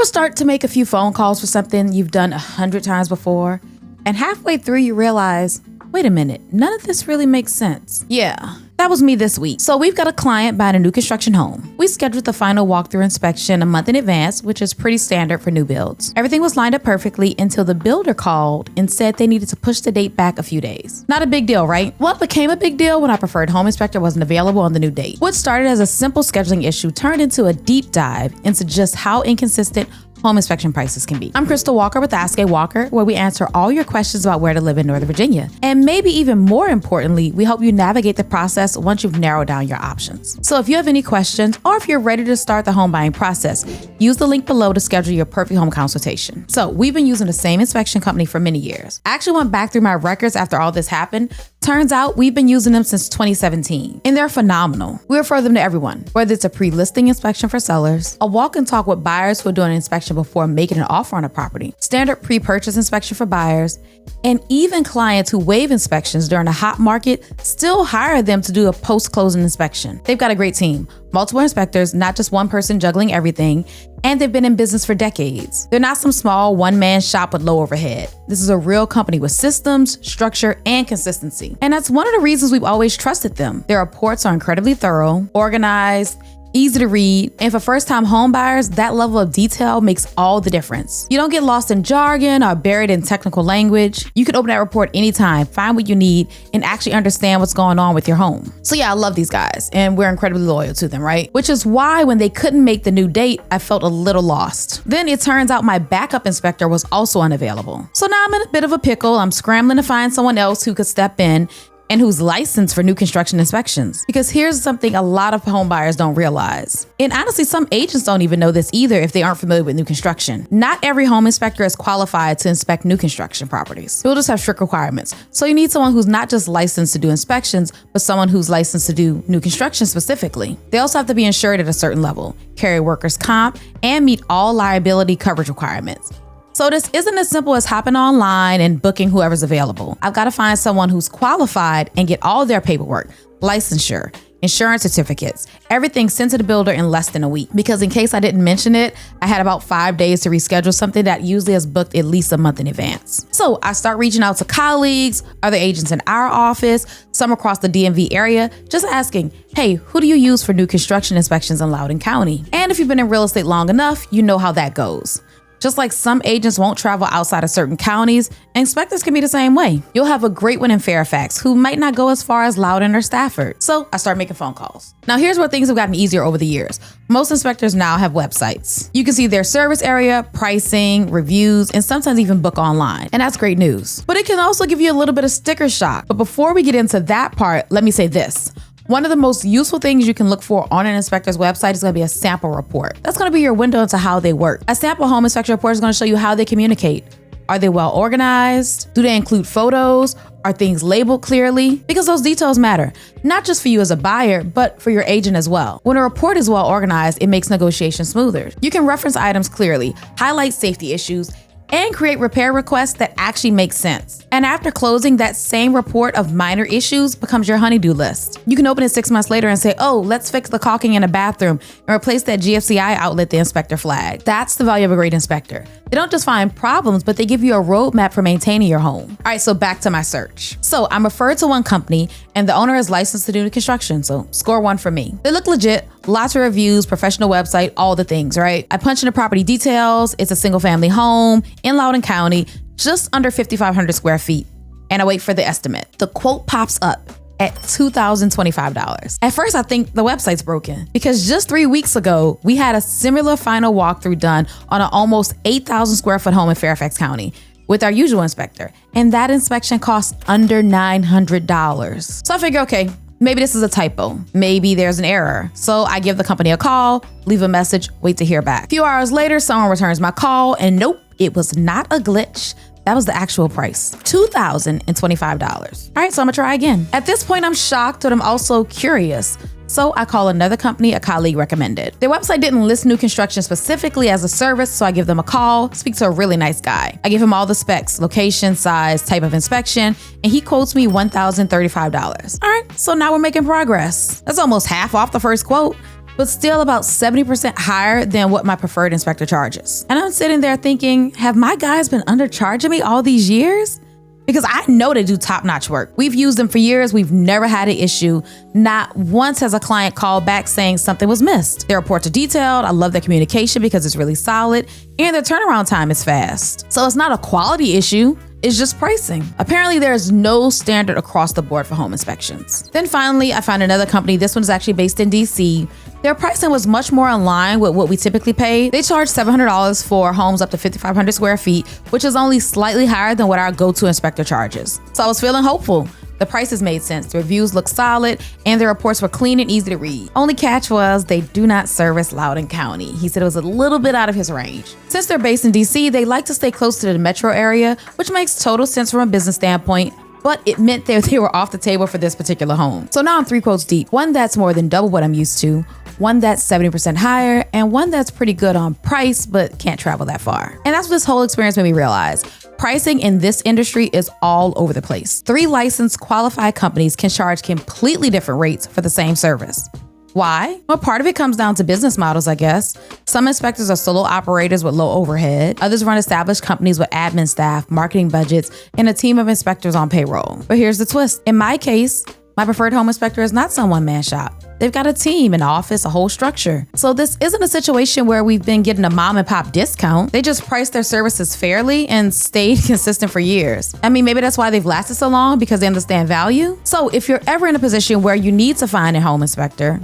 ever start to make a few phone calls for something you've done 100 times before, and halfway through you realize, wait a minute, none of this really makes sense? Yeah, that was me this week. So we've got a client buying a new construction home. We scheduled the final walkthrough inspection a month in advance, which is pretty standard for new builds. Everything was lined up perfectly until the builder called and said they needed to push the date back a few days. Not a big deal, right? Well, it became a big deal when our preferred home inspector wasn't available on the new date. What started as a simple scheduling issue turned into a deep dive into just how inconsistent home inspection prices can be. I'm Krystal Walker with Ask A Walker, where we answer all your questions about where to live in Northern Virginia. And maybe even more importantly, we help you navigate the process once you've narrowed down your options. So if you have any questions, or if you're ready to start the home buying process, use the link below to schedule your perfect home consultation. So we've been using the same inspection company for many years. I actually went back through my records after all this happened. Turns out we've been using them since 2017, and they're phenomenal. We refer them to everyone, whether it's a pre-listing inspection for sellers, a walk and talk with buyers who are doing an inspection before making an offer on a property, standard pre-purchase inspection for buyers, and even clients who waive inspections during a hot market still hire them to do a post-closing inspection. They've got a great team, multiple inspectors, not just one person juggling everything, and they've been in business for decades. They're not some small one-man shop with low overhead. This is a real company with systems, structure, and consistency. And that's one of the reasons we've always trusted them. Their reports are incredibly thorough, organized, easy to read, and for first-time home buyers, that level of detail makes all the difference. You don't get lost in jargon or buried in technical language. You can open that report anytime, find what you need, and actually understand what's going on with your home. So yeah, I love these guys, and we're incredibly loyal to them, right? Which is why when they couldn't make the new date, I felt a little lost. Then it turns out my backup inspector was also unavailable. So now I'm in a bit of a pickle. I'm scrambling to find someone else who could step in and who's licensed for new construction inspections. Because here's something a lot of home buyers don't realize. And honestly, some agents don't even know this either if they aren't familiar with new construction. Not every home inspector is qualified to inspect new construction properties. Builders have strict requirements. So you need someone who's not just licensed to do inspections, but someone who's licensed to do new construction specifically. They also have to be insured at a certain level, carry workers' comp, and meet all liability coverage requirements. So this isn't as simple as hopping online and booking whoever's available. I've got to find someone who's qualified and get all their paperwork, licensure, insurance certificates, everything sent to the builder in less than a week. Because in case I didn't mention it, I had about 5 days to reschedule something that usually is booked at least a month in advance. So I start reaching out to colleagues, other agents in our office, some across the DMV area, just asking, hey, who do you use for new construction inspections in Loudoun County? And if you've been in real estate long enough, you know how that goes. Just like some agents won't travel outside of certain counties, inspectors can be the same way. You'll have a great one in Fairfax who might not go as far as Loudoun or Stafford. So I start making phone calls. Now here's where things have gotten easier over the years. Most inspectors now have websites. You can see their service area, pricing, reviews, and sometimes even book online. And that's great news. But it can also give you a little bit of sticker shock. But before we get into that part, let me say this. One of the most useful things you can look for on an inspector's website is going to be a sample report. That's going to be your window into how they work. A sample home inspection report is going to show you how they communicate. Are they well organized? Do they include photos? Are things labeled clearly? Because those details matter, not just for you as a buyer, but for your agent as well. When a report is well organized, it makes negotiation smoother. You can reference items clearly, highlight safety issues, and create repair requests that actually make sense. And after closing, that same report of minor issues becomes your honey-do list. You can open it 6 months later and say, oh, let's fix the caulking in a bathroom and replace that GFCI outlet the inspector flagged. That's the value of a great inspector. They don't just find problems, but they give you a roadmap for maintaining your home. All right, so back to my search. So I'm referred to one company and the owner is licensed to do construction, so score 1 for me. They look legit, lots of reviews, professional website, all the things, right? I punch in the property details. It's a single family home in Loudoun County, just under 5,500 square feet. And I wait for the estimate. The quote pops up at $2,025. At first, I think the website's broken because just 3 weeks ago, we had a similar final walkthrough done on an almost 8,000 square foot home in Fairfax County with our usual inspector. And that inspection cost under $900. So I figure, okay, maybe this is a typo. Maybe there's an error. So I give the company a call, leave a message, wait to hear back. A few hours later, someone returns my call and nope, it was not a glitch. That was the actual price, $2,025. All right, so I'm gonna try again. At this point, I'm shocked, but I'm also curious. So I call another company a colleague recommended. Their website didn't list new construction specifically as a service, so I give them a call, speak to a really nice guy. I give him all the specs, location, size, type of inspection, and he quotes me $1,035. All right, so now we're making progress. That's almost half off the first quote. but still about 70% higher than what my preferred inspector charges. And I'm sitting there thinking, have my guys been undercharging me all these years? Because I know they do top-notch work. We've used them for years. We've never had an issue. Not once has a client called back saying something was missed. Their reports are detailed. I love their communication because it's really solid, and their turnaround time is fast. So it's not a quality issue. It's just pricing. Apparently, there's no standard across the board for home inspections. Then finally, I found another company. This one is actually based in DC. Their pricing was much more in line with what we typically pay. They charge $700 for homes up to 5,500 square feet, which is only slightly higher than what our go-to inspector charges. So I was feeling hopeful. The prices made sense, the reviews looked solid, and the reports were clean and easy to read. Only catch was they do not service Loudoun County. He said it was a little bit out of his range. Since they're based in DC, they like to stay close to the metro area, which makes total sense from a business standpoint, but it meant that they were off the table for this particular home. So now I'm 3 quotes deep. One that's more than double what I'm used to, one that's 70% higher, and one that's pretty good on price, but can't travel that far. And that's what this whole experience made me realize. Pricing in this industry is all over the place. 3 licensed qualified companies can charge completely different rates for the same service. Why? Well, part of it comes down to business models, I guess. Some inspectors are solo operators with low overhead. Others run established companies with admin staff, marketing budgets, and a team of inspectors on payroll. But here's the twist. In my case, my preferred home inspector is not some one-man shop. They've got a team, an office, a whole structure. So this isn't a situation where we've been getting a mom and pop discount. They just priced their services fairly and stayed consistent for years. I mean, maybe that's why they've lasted so long, because they understand value. So if you're ever in a position where you need to find a home inspector,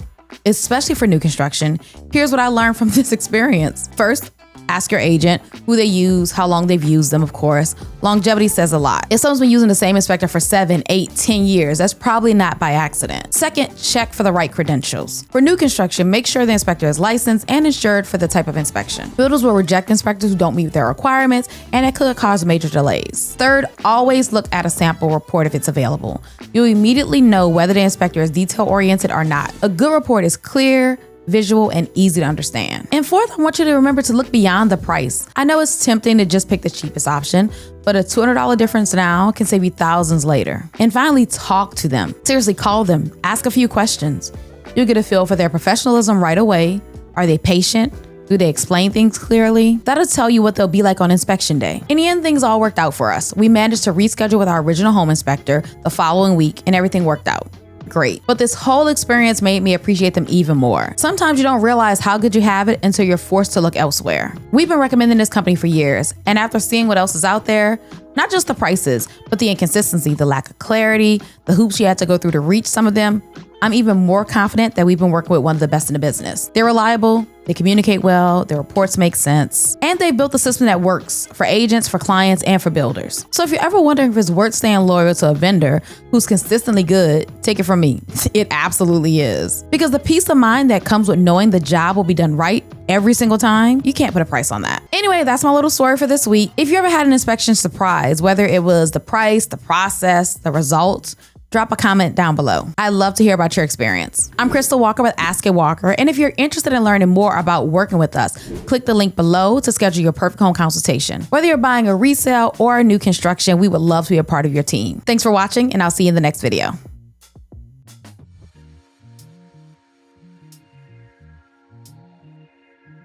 especially for new construction, here's what I learned from this experience. First, ask your agent who they use, how long they've used them, of course. Longevity says a lot. If someone's been using the same inspector for 7, 8, 10 years, that's probably not by accident. Second, check for the right credentials. For new construction, make sure the inspector is licensed and insured for the type of inspection. Builders will reject inspectors who don't meet their requirements, and it could cause major delays. Third, always look at a sample report if it's available. You'll immediately know whether the inspector is detail-oriented or not. A good report is clear, visual, and easy to understand. And fourth, I want you to remember to look beyond the price. I know it's tempting to just pick the cheapest option, but a $200 difference now can save you thousands later. And finally, talk to them. Seriously, call them. Ask a few questions. You'll get a feel for their professionalism right away. Are they patient? Do they explain things clearly? That'll tell you what they'll be like on inspection day. In the end, things all worked out for us. We managed to reschedule with our original home inspector the following week, and everything worked out great. But this whole experience made me appreciate them even more. Sometimes you don't realize how good you have it until you're forced to look elsewhere. We've been recommending this company for years, and after seeing what else is out there, not just the prices, but the inconsistency, the lack of clarity, the hoops you had to go through to reach some of them, I'm even more confident that we've been working with one of the best in the business. They're reliable, they communicate well, their reports make sense, and they built a system that works for agents, for clients, and for builders. So if you're ever wondering if it's worth staying loyal to a vendor who's consistently good, take it from me. It absolutely is. Because the peace of mind that comes with knowing the job will be done right every single time, you can't put a price on that. Anyway, that's my little story for this week. If you ever had an inspection surprise, whether it was the price, the process, the results, drop a comment down below. I'd love to hear about your experience. I'm Krystal Walker with Ask It Walker, and if you're interested in learning more about working with us, click the link below to schedule your perfect home consultation. Whether you're buying a resale or a new construction, we would love to be a part of your team. Thanks for watching, and I'll see you in the next video.